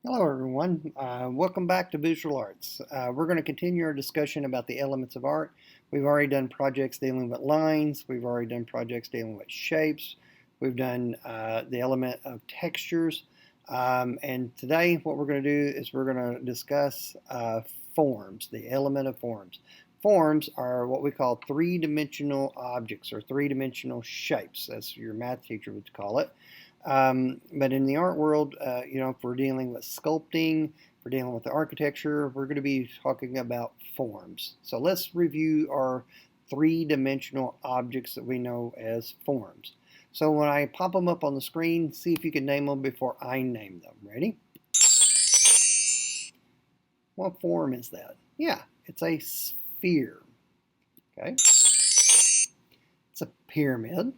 Hello everyone, welcome back to Visual Arts. We're going to continue our discussion about the elements of art. We've already done projects dealing with lines, we've already done projects dealing with shapes, we've done the element of textures, and today what we're going to do is we're going to discuss forms, the element of forms. Forms are what we call three-dimensional objects or three-dimensional shapes, as your math teacher would call it. But in the art world, if we're dealing with sculpting, if we're dealing with the architecture, we're going to be talking about forms. So let's review our three-dimensional objects that we know as forms. So when I pop them up on the screen, see if you can name them before I name them. Ready? What form is that? Yeah, it's a sphere. Okay. It's a pyramid,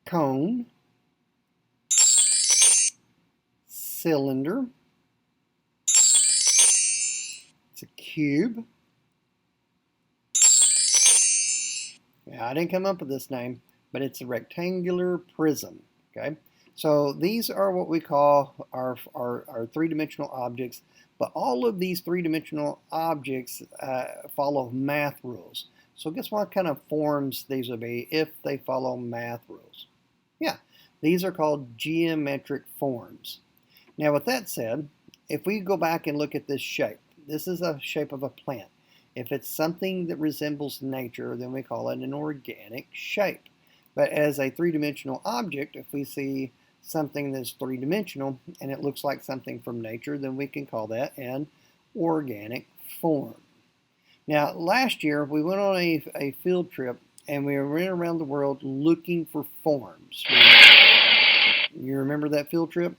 cone, cylinder, it's a cube. Yeah, I didn't come up with this name, but it's a rectangular prism. Okay, so these are what we call our three-dimensional objects, but all of these three-dimensional objects follow math rules. So guess what kind of forms these will be if they follow math rules? Yeah, these are called geometric forms. Now with that said, if we go back and look at this shape, this is a shape of a plant. If it's something that resembles nature, then we call it an organic shape. But as a three-dimensional object, if we see something that's three-dimensional and it looks like something from nature, then we can call that an organic form. Now, last year we went on a field trip and we went around the world looking for forms. You remember that field trip?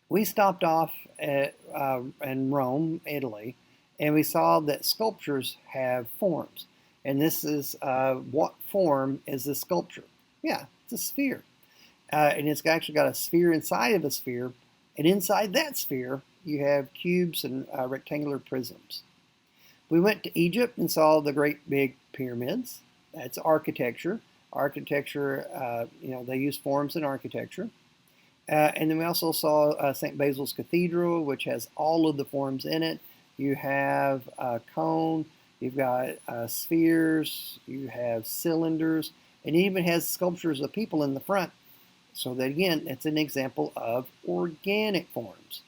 We stopped off in Rome, Italy, and we saw that sculptures have forms. And this is what form is this sculpture? Yeah, it's a sphere. And it's actually got a sphere inside of a sphere. And inside that sphere, you have cubes and rectangular prisms. We went to Egypt and saw the great big pyramids. That's architecture. Architecture, they use forms in architecture. And then we also saw St. Basil's Cathedral, which has all of the forms in it. You have a cone, you've got spheres, you have cylinders, and it even has sculptures of people in the front. So that again, it's an example of organic forms.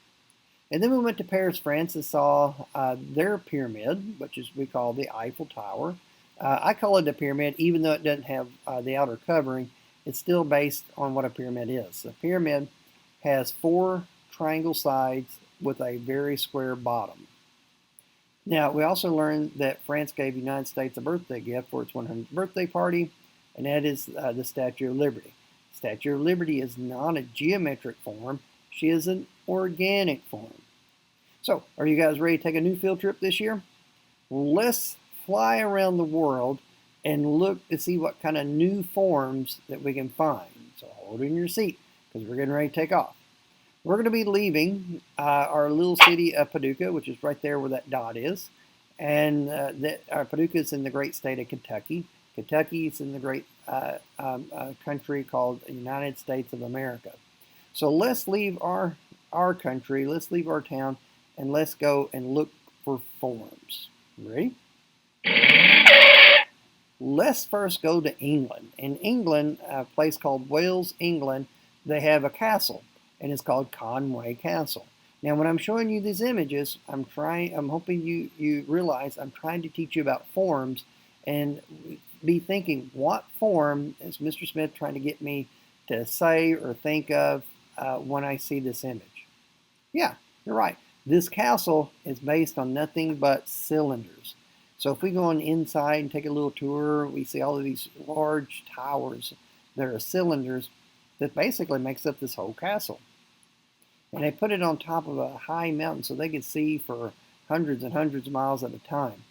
And then we went to Paris, France, and saw their pyramid, which is we call the Eiffel Tower. I call it a pyramid, even though it doesn't have the outer covering. It's still based on what a pyramid is. A pyramid has four triangle sides with a very square bottom. Now, we also learned that France gave the United States a birthday gift for its 100th birthday party, and that is the Statue of Liberty. Statue of Liberty is not a geometric form. She is an organic form. So, are you guys ready to take a new field trip this year? Let's fly around the world and look to see what kind of new forms that we can find. So hold in your seat because we're getting ready to take off. We're going to be leaving our little city of Paducah, which is right there where that dot is. And Paducah is in the great state of Kentucky. Kentucky is in the great country called the United States of America. So let's leave our country, let's leave our town, and let's go and look for forms. Ready? Let's first go to England. In England, a place called Wales, England, they have a castle, and it's called Conway Castle. Now, when I'm showing you these images, I'm hoping you realize I'm trying to teach you about forms and be thinking, what form is Mr. Smith trying to get me to say or think of when I see this image? Yeah, you're right. This castle is based on nothing but cylinders. So if we go on the inside and take a little tour, we see all of these large towers that are cylinders that basically makes up this whole castle. And they put it on top of a high mountain so they could see for hundreds and hundreds of miles at a time.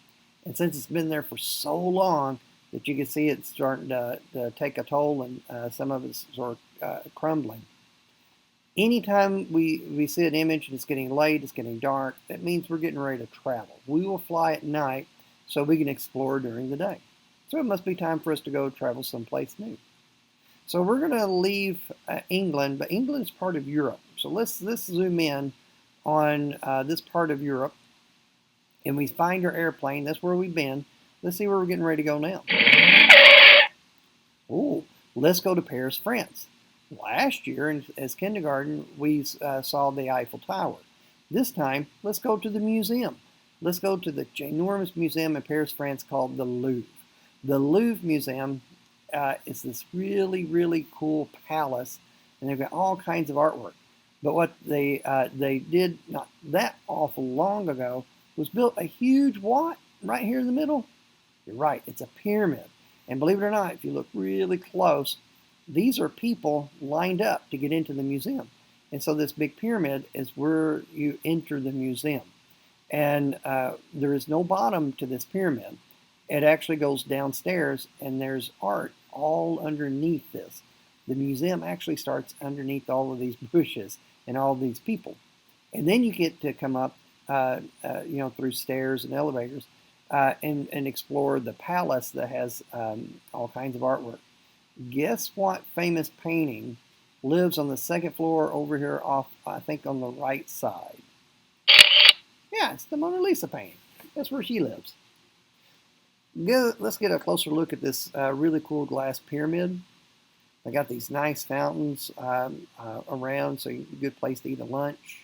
And since it's been there for so long that you can see it's starting to take a toll and some of it's sort of crumbling. Anytime we see an image and it's getting late, it's getting dark, that means we're getting ready to travel. We will fly at night so we can explore during the day. So it must be time for us to go travel someplace new. So we're going to leave England, but England's part of Europe. So let's zoom in on this part of Europe, and we find our airplane. That's where we've been. Let's see where we're getting ready to go now. Oh, let's go to Paris, France. Last year, as kindergarten, we saw the Eiffel Tower. This time, let's go to the museum. Let's go to the ginormous museum in Paris, France called the Louvre. The Louvre Museum is this really, really cool palace, and they've got all kinds of artwork. But what they did not that awful long ago was built a huge what right here in the middle? You're right, it's a pyramid. And believe it or not, if you look really close, these are people lined up to get into the museum. And so this big pyramid is where you enter the museum. And there is no bottom to this pyramid. It actually goes downstairs, and there's art all underneath this. The museum actually starts underneath all of these bushes and all of these people. And then you get to come up, through stairs and elevators and explore the palace that has all kinds of artwork. Guess what famous painting lives on the second floor over here off, I think, on the right side? Yeah, it's the Mona Lisa painting. That's where she lives. Let's get a closer look at this really cool glass pyramid. They got these nice fountains around, so a good place to eat a lunch.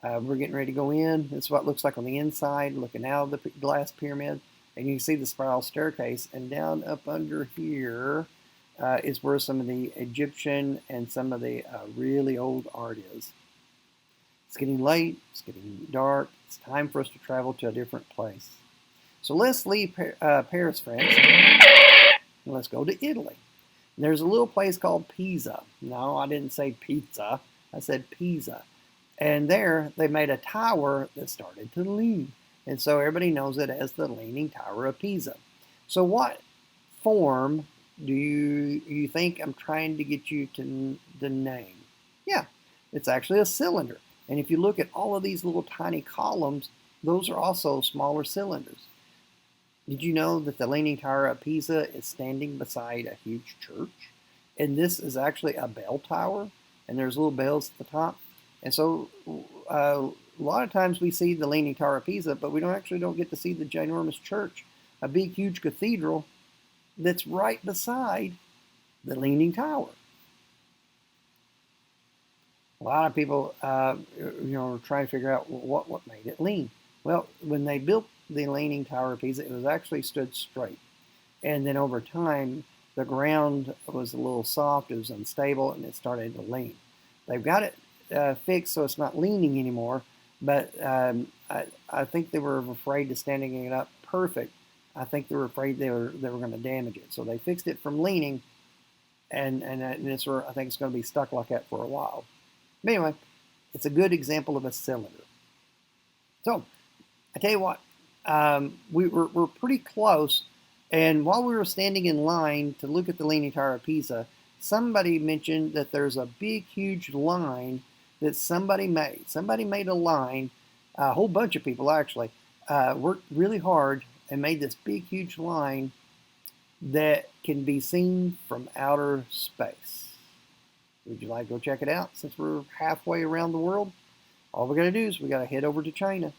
We're getting ready to go in. This is what it looks like on the inside, looking out of the glass pyramid. And you can see the spiral staircase. And down up under here is where some of the Egyptian and some of the really old art is. It's getting late. It's getting dark. It's time for us to travel to a different place. So let's leave Paris, France, and let's go to Italy. There's a little place called Pisa. No, I didn't say pizza. I said Pisa. And there, they made a tower that started to lean. And so everybody knows it as the Leaning Tower of Pisa. So what form do you think I'm trying to get you to the name? Yeah, it's actually a cylinder. And if you look at all of these little tiny columns, those are also smaller cylinders. Did you know that the Leaning Tower of Pisa is standing beside a huge church? And this is actually a bell tower, and there's little bells at the top. And so a lot of times we see the Leaning Tower of Pisa, but we don't get to see the ginormous church, a big, huge cathedral that's right beside the Leaning Tower. A lot of people, are trying to figure out what made it lean. Well, when they built the Leaning Tower of Pisa, it was actually stood straight. And then over time, the ground was a little soft, it was unstable, and it started to lean. They've got it fixed so it's not leaning anymore, but I think they were afraid of standing it up perfect. I think they were afraid they were going to damage it. So they fixed it from leaning, and it's where I think it's going to be stuck like that for a while. But anyway, it's a good example of a cylinder. So I tell you what, we're pretty close, and while we were standing in line to look at the Leaning Tower of Pisa, somebody mentioned that there's a big, huge line that somebody made. Somebody made a line, a whole bunch of people actually, worked really hard and made this big, huge line that can be seen from outer space. Would you like to go check it out since we're halfway around the world? All we got to do is we got to head over to China.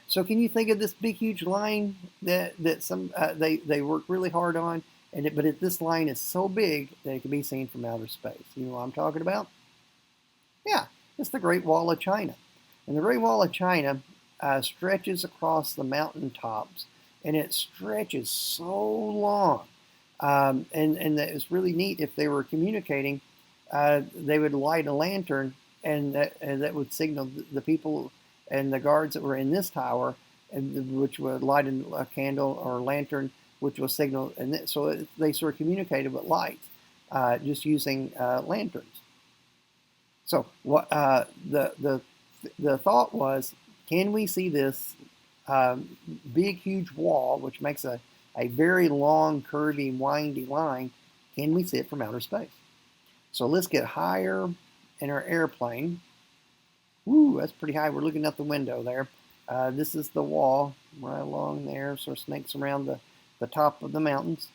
So can you think of this big, huge line that they worked really hard on, but this line is so big that it can be seen from outer space? You know what I'm talking about? Yeah, it's the Great Wall of China. And the Great Wall of China stretches across the mountain tops, and it stretches so long. And it's really neat. If they were communicating, they would light a lantern, and that would signal the people and the guards that were in this tower, which would light a candle or a lantern, which will signal. And so they sort of communicated with lights, just using lanterns. So what the thought was, can we see this big, huge wall, which makes a very long, curvy, windy line? Can we see it from outer space? So let's get higher in our airplane. Woo, that's pretty high. We're looking out the window there. This is the wall right along there, sort of snakes around the top of the mountains.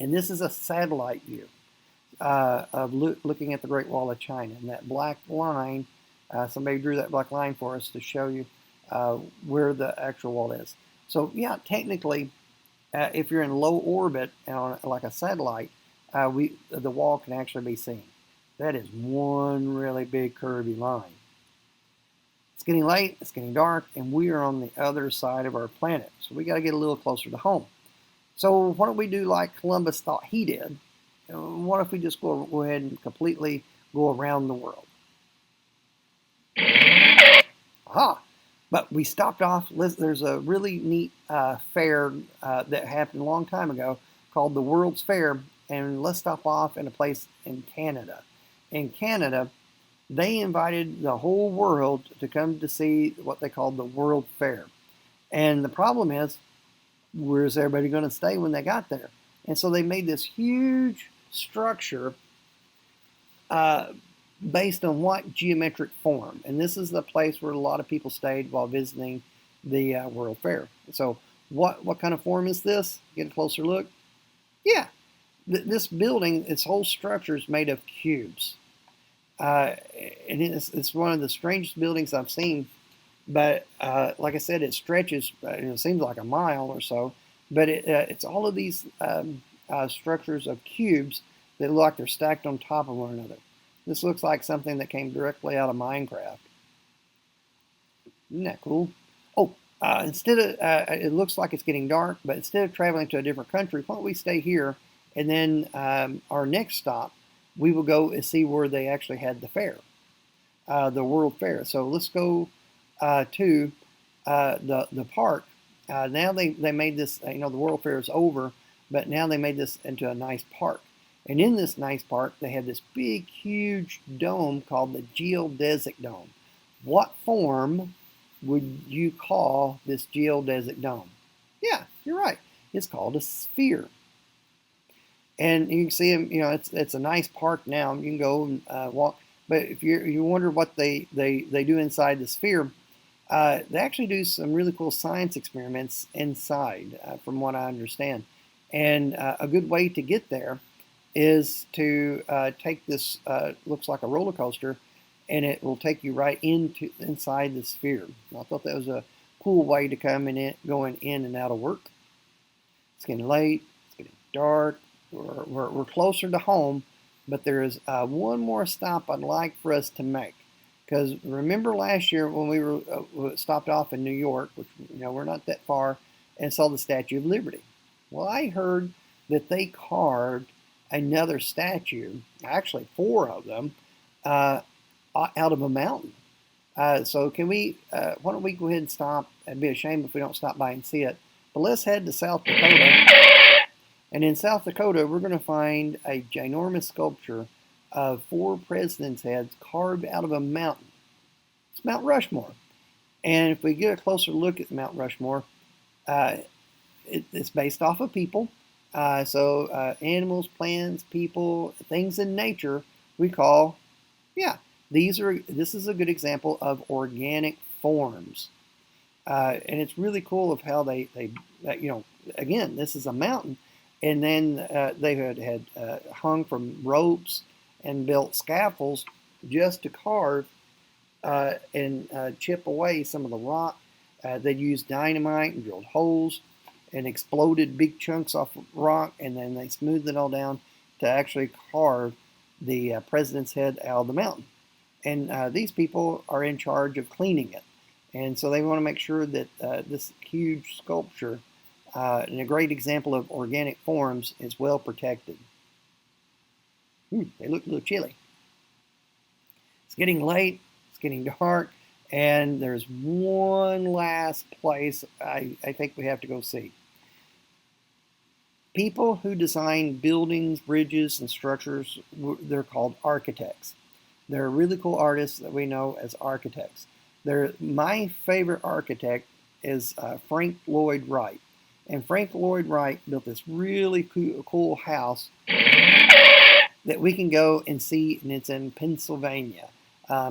And this is a satellite view of looking at the Great Wall of China. And that black line, somebody drew that black line for us to show you where the actual wall is. So yeah, technically, if you're in low orbit on like a satellite, the wall can actually be seen. That is one really big curvy line. It's getting late, it's getting dark, and we are on the other side of our planet. So we got to get a little closer to home. So why don't we do like Columbus thought he did? What if we just go ahead and completely go around the world? Aha! But we stopped off. There's a really neat fair that happened a long time ago called the World's Fair, and let's stop off in a place in Canada. In Canada, they invited the whole world to come to see what they called the World Fair. And the problem is, where's everybody going to stay when they got there? And so they made this huge structure based on what geometric form. And this is the place where a lot of people stayed while visiting the World Fair. So what kind of form is this? Get a closer look. Yeah, this building, its whole structure is made of cubes. And it's one of the strangest buildings I've seen. But like I said, it stretches, it seems like a mile or so. But it's all of these structures of cubes that look like they're stacked on top of one another. This looks like something that came directly out of Minecraft. Isn't that cool? Oh, instead of, it looks like it's getting dark, but instead of traveling to a different country, why don't we stay here, and then our next stop, we will go and see where they actually had the fair, the World Fair. So let's go to the park. Now they made this, the World Fair is over, but now they made this into a nice park. And in this nice park, they have this big, huge dome called the geodesic dome. What form would you call this geodesic dome? Yeah, you're right. It's called a sphere. And you can see them, it's a nice park now. You can go and walk. But if you wonder what they do inside the sphere, they actually do some really cool science experiments inside, from what I understand. And a good way to get there is to take this, looks like a roller coaster, and it will take you right inside the sphere. I thought that was a cool way to come going in and out of work. It's getting late, it's getting dark, we're closer to home, but there is one more stop I'd like for us to make. Because remember last year when we were stopped off in New York, which we're not that far, and saw the Statue of Liberty. Well, I heard that they carved another statue, actually 4 of them, out of a mountain. So can we, why don't we go ahead and stop? It'd be a shame if we don't stop by and see it. But let's head to South Dakota. And in South Dakota, we're going to find a ginormous sculpture of 4 presidents' heads carved out of a mountain. It's Mount Rushmore. And if we get a closer look at Mount Rushmore, it's based off of people. So animals, plants, people, things in nature, we call, this is a good example of organic forms. And it's really cool of how they again, this is a mountain. And then they had hung from ropes and built scaffolds just to carve and chip away some of the rock. They used dynamite and drilled holes and exploded big chunks off of rock, and then they smoothed it all down to actually carve the president's head out of the mountain. And these people are in charge of cleaning it. And so they want to make sure that this huge sculpture, and a great example of organic forms, is well protected. They look a little chilly. It's getting late, it's getting dark, and there's one last place I think we have to go see. People who design buildings, bridges, and structures, they're called architects. They're really cool artists that we know as architects. My favorite architect is Frank Lloyd Wright. And Frank Lloyd Wright built this really cool house that we can go and see, and it's in Pennsylvania.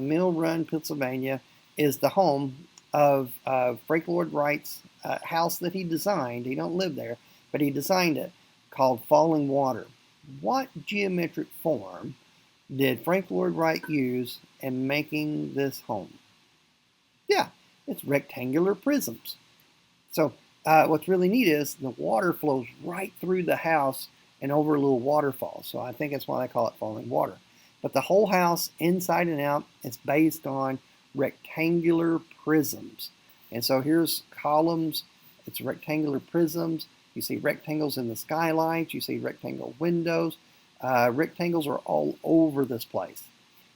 Mill Run, Pennsylvania is the home of Frank Lloyd Wright's house that he designed. He don't live there, but he designed it. called Falling Water. What geometric form did Frank Lloyd Wright use in making this home? Yeah, it's rectangular prisms. So what's really neat is the water flows right through the house and over a little waterfall. So I think that's why they call it falling water. But the whole house, inside and out, is based on rectangular prisms. And so here's columns. It's rectangular prisms. You see rectangles in the skylights. You see rectangle windows. Rectangles are all over this place.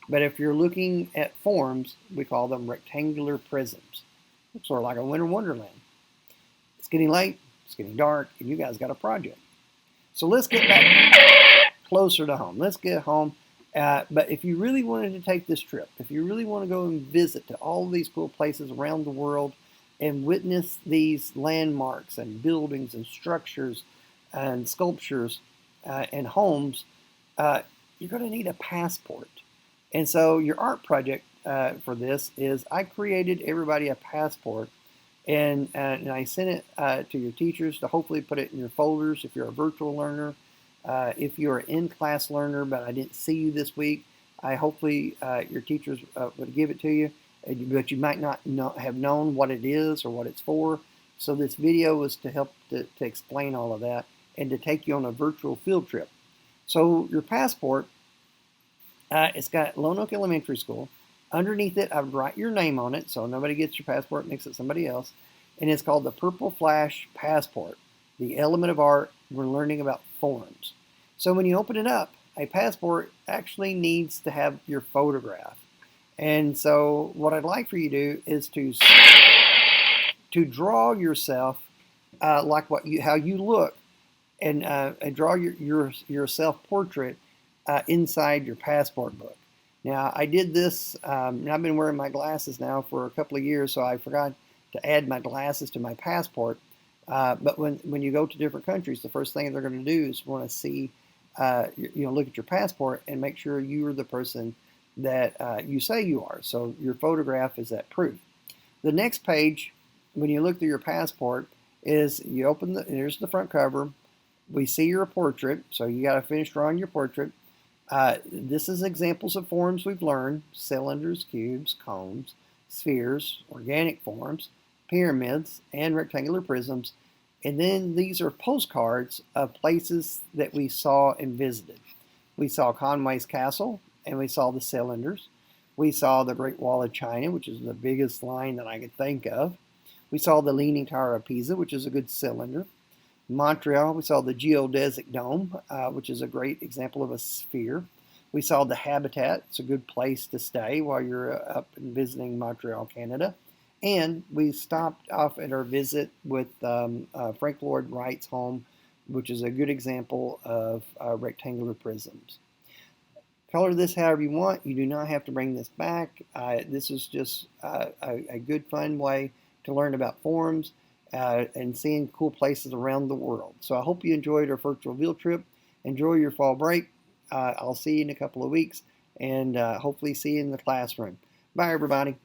But if you're looking at forms, we call them rectangular prisms. It's sort of like a winter wonderland. It's getting late, it's getting dark, and you guys got a project. So let's get back closer to home. Let's get home. But if you really wanted to take this trip, if you really want to go and visit to all of these cool places around the world and witness these landmarks and buildings and structures and sculptures and homes, you're going to need a passport. And so your art project for this is I created everybody a passport, and I sent it to your teachers to hopefully put it in your folders if you're a virtual learner. If you're an in-class learner but I didn't see you this week, hopefully your teachers would give it to you, but you might not have known what it is or what it's for. So this video was to help to explain all of that and to take you on a virtual field trip. So your passport, it's got Lone Oak Elementary School. Underneath it, I would write your name on it so nobody gets your passport and makes it somebody else. And it's called the Purple Flash Passport, the element of art. We're learning about forms. So when you open it up, a passport actually needs to have your photograph. And so what I'd like for you to do is to draw yourself like how you look, and draw your self-portrait inside your passport book. Now, I did this, and I've been wearing my glasses now for a couple of years, so I forgot to add my glasses to my passport. But when you go to different countries, the first thing they're going to do is want to see, look at your passport and make sure you are the person that you say you are. So your photograph is that proof. The next page, when you look through your passport, is you open here's the front cover. We see your portrait, so you got to finish drawing your portrait. This is examples of forms we've learned: cylinders, cubes, cones, spheres, organic forms, pyramids, and rectangular prisms. And then these are postcards of places that we saw and visited. We saw Conway's Castle, and we saw the cylinders. We saw the Great Wall of China, which is the biggest line that I could think of. We saw the Leaning Tower of Pisa, which is a good cylinder. Montreal, we saw the Geodesic Dome, which is a great example of a sphere. We saw the Habitat. It's a good place to stay while you're up and visiting Montreal, Canada. And we stopped off at our visit with Frank Lloyd Wright's home, which is a good example of rectangular prisms. Color this however you want. You do not have to bring this back. This is just a good, fun way to learn about forms and seeing cool places around the world. So I hope you enjoyed our virtual field trip. Enjoy your fall break. I'll see you in a couple of weeks, and hopefully see you in the classroom. Bye, everybody.